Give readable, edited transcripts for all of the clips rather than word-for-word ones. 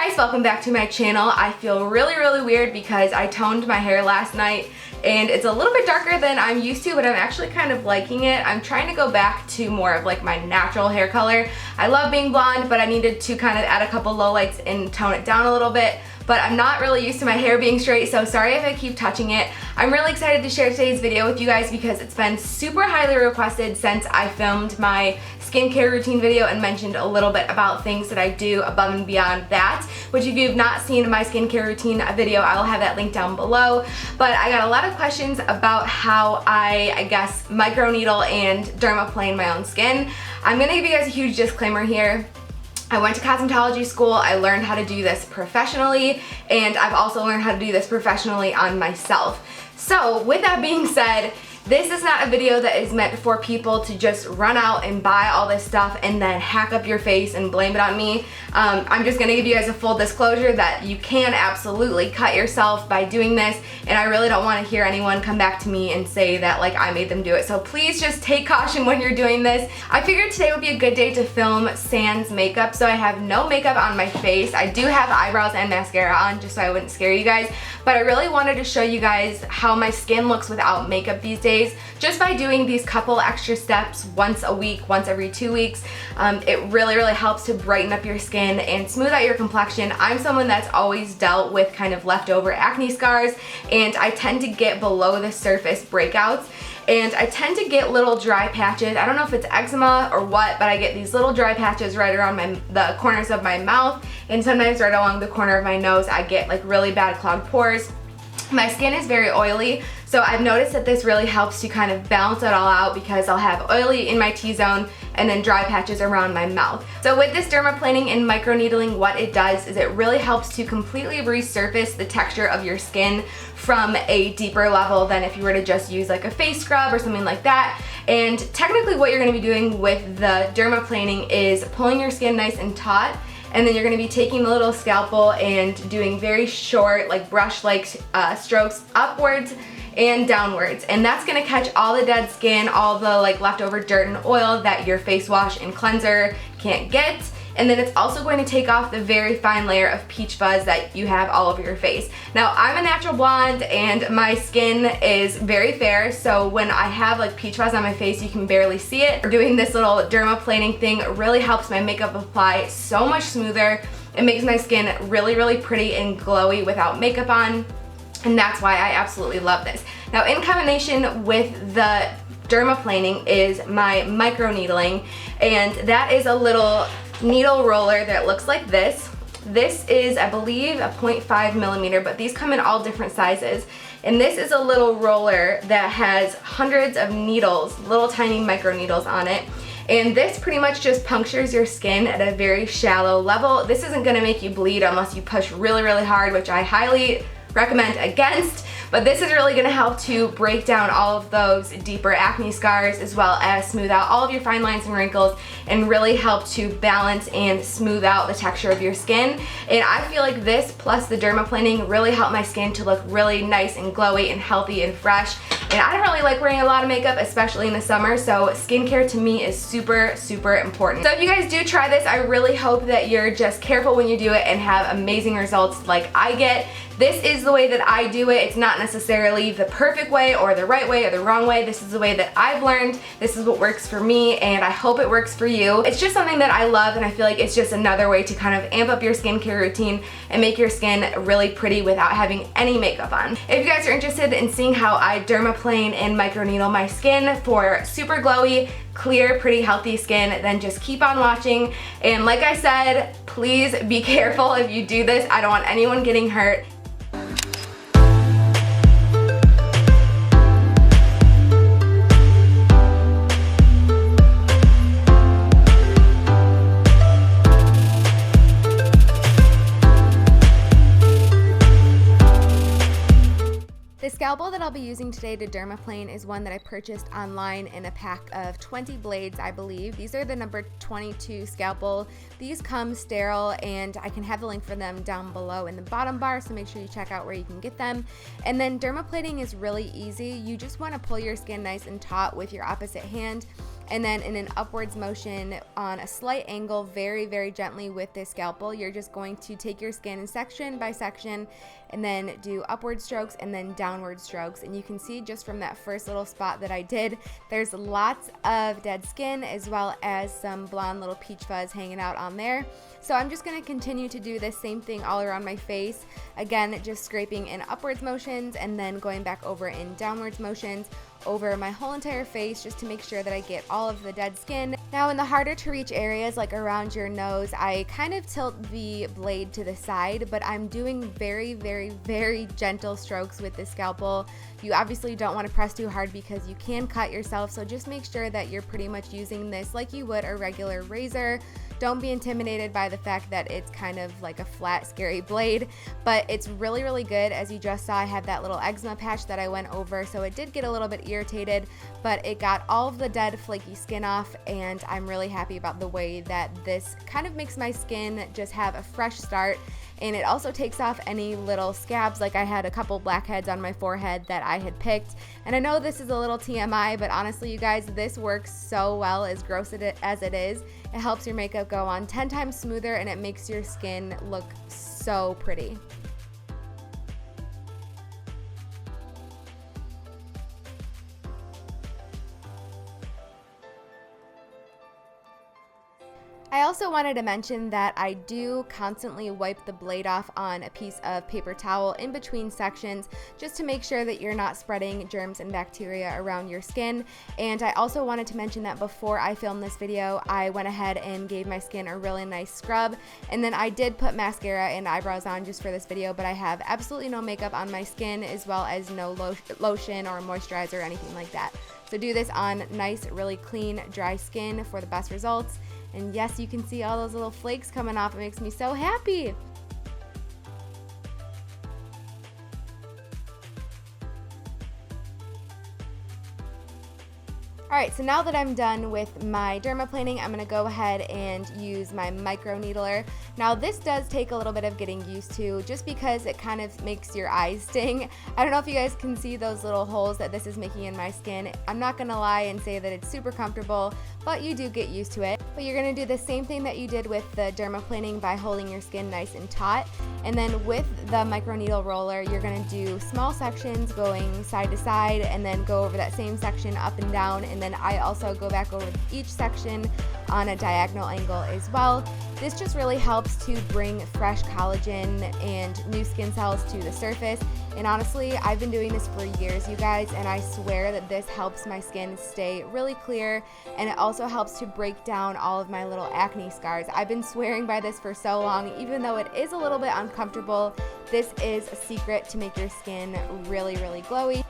guys, welcome back to my channel. I feel really weird because I toned my hair last night and it's a little bit darker than I'm used to, but I'm actually kind of liking it. I'm trying to go back to more of like my natural hair color. I love being blonde, but I needed to kind of add a couple lowlights and tone it down a little bit. But I'm not really used to my hair being straight, so sorry if I keep touching it. I'm really excited to share today's video with you guys because it's been super highly requested since I filmed my skincare routine video and mentioned a little bit about things that I do above and beyond that, which if you've not seen my skincare routine video, I will have that link down below. But I got a lot of questions about how I guess, microneedle and dermaplane my own skin. I'm gonna give you guys a huge disclaimer here. I went to cosmetology school, I learned how to do this professionally, and I've also learned how to do this professionally on myself. So with that being said, this is not a video that is meant for people to just run out and buy all this stuff and then hack up your face and blame it on me. I'm just gonna give you guys a full disclosure that you can absolutely cut yourself by doing this, and I really don't want to hear anyone come back to me and say that like I made them do it. So please just take caution when you're doing this. I figured today would be a good day to film sans makeup, so I have no makeup on my face. I do have eyebrows and mascara on just so I wouldn't scare you guys, but I really wanted to show you guys how my skin looks without makeup these days. Just by doing these couple extra steps once a week, once every 2 weeks, it really helps to brighten up your skin and smooth out your complexion. I'm someone that's always dealt with kind of leftover acne scars, and I tend to get below the surface breakouts, and I tend to get little dry patches. I don't know if it's eczema or what, but I get these little dry patches right around the corners of my mouth, and sometimes right along the corner of my nose I get like really bad clogged pores. My skin is very oily, so I've noticed that this really helps to kind of balance it all out because I'll have oily in my T-zone and then dry patches around my mouth. So with this dermaplaning and microneedling, what it does is it really helps to completely resurface the texture of your skin from a deeper level than if you were to just use like a face scrub or something like that. And technically what you're going to be doing with the dermaplaning is pulling your skin nice and taut, and then you're going to be taking the little scalpel and doing very short, like brush-like strokes upwards and downwards, and that's going to catch all the dead skin, all the like leftover dirt and oil that your face wash and cleanser can't get. And then it's also going to take off the very fine layer of peach fuzz that you have all over your face. Now, I'm a natural blonde and my skin is very fair, so when I have like peach fuzz on my face, you can barely see it. Doing this little dermaplaning thing really helps my makeup apply so much smoother. It makes my skin really pretty and glowy without makeup on, and that's why I absolutely love this. Now, in combination with the dermaplaning is my microneedling, and that is a little needle roller that looks like this. This is, I believe, a 0.5 millimeter, but these come in all different sizes. And this is a little roller that has hundreds of needles, little tiny micro needles on it. And this pretty much just punctures your skin at a very shallow level. This isn't gonna make you bleed unless you push really hard, which I highly recommend against, but this is really going to help to break down all of those deeper acne scars as well as smooth out all of your fine lines and wrinkles and really help to balance and smooth out the texture of your skin. And I feel like this plus the dermaplaning really help my skin to look really nice and glowy and healthy and fresh. And I don't really like wearing a lot of makeup, especially in the summer, so skincare to me is super important. So if you guys do try this, I really hope that you're just careful when you do it and have amazing results like I get. This is the way that I do it. It's not necessarily the perfect way or the right way or the wrong way. This is the way that I've learned. This is what works for me, and I hope it works for you. It's just something that I love, and I feel like it's just another way to kind of amp up your skincare routine and make your skin really pretty without having any makeup on. If you guys are interested in seeing how I dermaplane and microneedle my skin for super glowy, clear, pretty, healthy skin, then just keep on watching. And like I said, please be careful if you do this. I don't want anyone getting hurt. The scalpel that I'll be using today to dermaplane is one that I purchased online in a pack of 20 blades, I believe. These are the number 22 scalpel. These come sterile, and I can have the link for them down below in the bottom bar, so make sure you check out where you can get them. And then dermaplaning is really easy. You just want to pull your skin nice and taut with your opposite hand and then in an upwards motion on a slight angle, very, very gently with this scalpel. You're just going to take your skin section by section and then do upward strokes and then downward strokes. And you can see just from that first little spot that I did, there's lots of dead skin as well as some blonde little peach fuzz hanging out on there. So I'm just going to continue to do this same thing all around my face. Again, just scraping in upwards motions and then going back over in downwards motions over my whole entire face just to make sure that I get all of the dead skin. Now in the harder to reach areas like around your nose, I kind of tilt the blade to the side, but I'm doing very, very, very gentle strokes with the scalpel. You obviously don't want to press too hard because you can cut yourself, so just make sure that you're pretty much using this like you would a regular razor. Don't be intimidated by the fact that it's kind of like a flat, scary blade, but it's really, really good. As you just saw, I have that little eczema patch that I went over, so it did get a little bit irritated, but it got all of the dead, flaky skin off, and I'm really happy about the way that this kind of makes my skin just have a fresh start. And it also takes off any little scabs, like I had a couple blackheads on my forehead that I had picked. And I know this is a little TMI, but honestly, you guys, this works so well, as gross as it is. It helps your makeup go on 10 times smoother, and it makes your skin look so pretty. I also wanted to mention that I do constantly wipe the blade off on a piece of paper towel in between sections just to make sure that you're not spreading germs and bacteria around your skin. And I also wanted to mention that before I filmed this video, I went ahead and gave my skin a really nice scrub, and then I did put mascara and eyebrows on just for this video, but I have absolutely no makeup on my skin, as well as no lotion or moisturizer or anything like that. So do this on nice, really clean, dry skin for the best results. And yes, you can see all those little flakes coming off. It makes me so happy. Alright, so now that I'm done with my dermaplaning, I'm going to go ahead and use my microneedler. Now this does take a little bit of getting used to, just because it kind of makes your eyes sting. I don't know if you guys can see those little holes that this is making in my skin. I'm not going to lie and say that it's super comfortable, but you do get used to it. But you're going to do the same thing that you did with the dermaplaning by holding your skin nice and taut. And then with the microneedle roller, you're going to do small sections going side to side, and then go over that same section up and down. And then I also go back over each section on a diagonal angle as well. This just really helps to bring fresh collagen and new skin cells to the surface. And honestly, I've been doing this for years, you guys, and I swear that this helps my skin stay really clear, and it also helps to break down all of my little acne scars. I've been swearing by this for so long, even though it is a little bit uncomfortable. This is a secret to make your skin really, really glowy.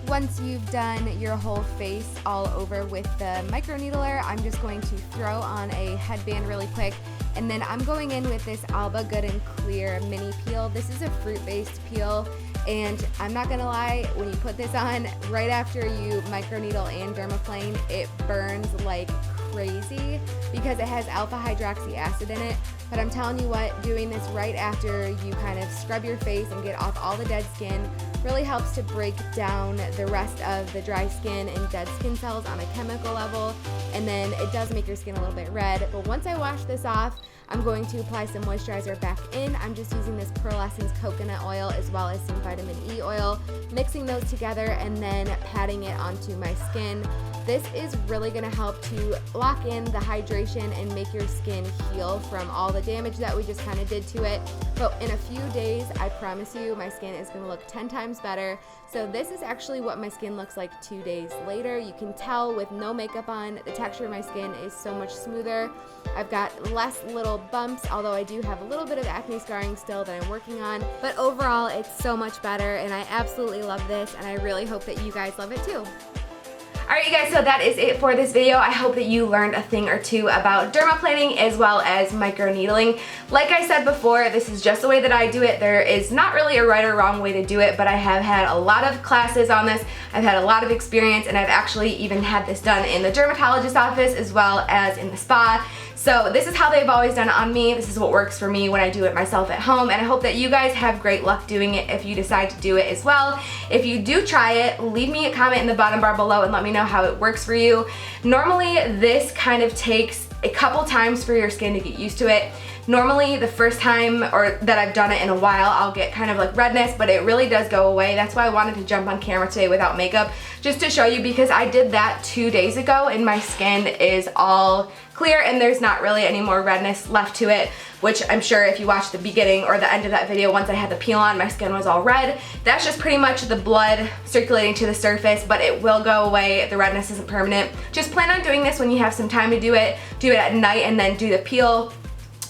Once you've done your whole face all over with the microneedler, I'm just going to throw on a headband really quick, and then I'm going in with this Alba Good and Clear mini peel. This is a fruit-based peel, and I'm not gonna lie, when you put this on right after you microneedle and dermaplane, it burns like crazy because it has alpha hydroxy acid in it. But I'm telling you what, doing this right after you kind of scrub your face and get off all the dead skin really helps to break down the rest of the dry skin and dead skin cells on a chemical level, and then it does make your skin a little bit red. But once I wash this off, I'm going to apply some moisturizer back in. I'm just using this Pearl Essence coconut oil as well as some vitamin E oil, mixing those together and then patting it onto my skin. This is really going to help to lock in the hydration and make your skin heal from all the damage that we just kind of did to it. But in a few days, I promise you, my skin is going to look 10 times better. So this is actually what my skin looks like 2 days later. You can tell with no makeup on, the texture of my skin is so much smoother. I've got less little bumps, although I do have a little bit of acne scarring still that I'm working on. But overall, it's so much better, and I absolutely love this, and I really hope that you guys love it too. Alright you guys, so that is it for this video. I hope that you learned a thing or two about dermaplaning as well as microneedling. Like I said before, this is just the way that I do it. There is not really a right or wrong way to do it, but I have had a lot of classes on this. I've had a lot of experience, and I've actually even had this done in the dermatologist's office as well as in the spa. So this is how they've always done it on me. This is what works for me when I do it myself at home, and I hope that you guys have great luck doing it if you decide to do it as well. If you do try it, leave me a comment in the bottom bar below and let me know how it works for you. Normally this kind of takes a couple times for your skin to get used to it. Normally the first time or that I've done it in a while, I'll get kind of like redness, but it really does go away. That's why I wanted to jump on camera today without makeup, just to show you, because I did that 2 days ago and my skin is all clear and there's not really any more redness left to it, which I'm sure if you watched the beginning or the end of that video, once I had the peel on, my skin was all red. That's just pretty much the blood circulating to the surface, but it will go away. The redness isn't permanent. Just plan on doing this when you have some time to do it. Do it at night and then do the peel,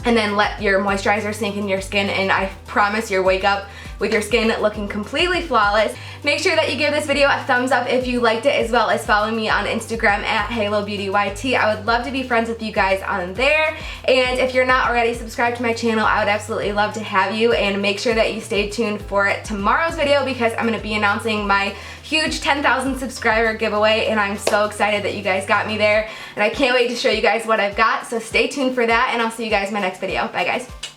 and then let your moisturizer sink in your skin, and I promise you'll wake up with your skin looking completely flawless. Make sure that you give this video a thumbs up if you liked it, as well as follow me on Instagram at HaloBeautyYT. I would love to be friends with you guys on there, and if you're not already subscribed to my channel, I would absolutely love to have you, and make sure that you stay tuned for tomorrow's video, because I'm going to be announcing my huge 10,000 subscriber giveaway, and I'm so excited that you guys got me there, and I can't wait to show you guys what I've got. So stay tuned for that, and I'll see you guys in my next video. Bye guys.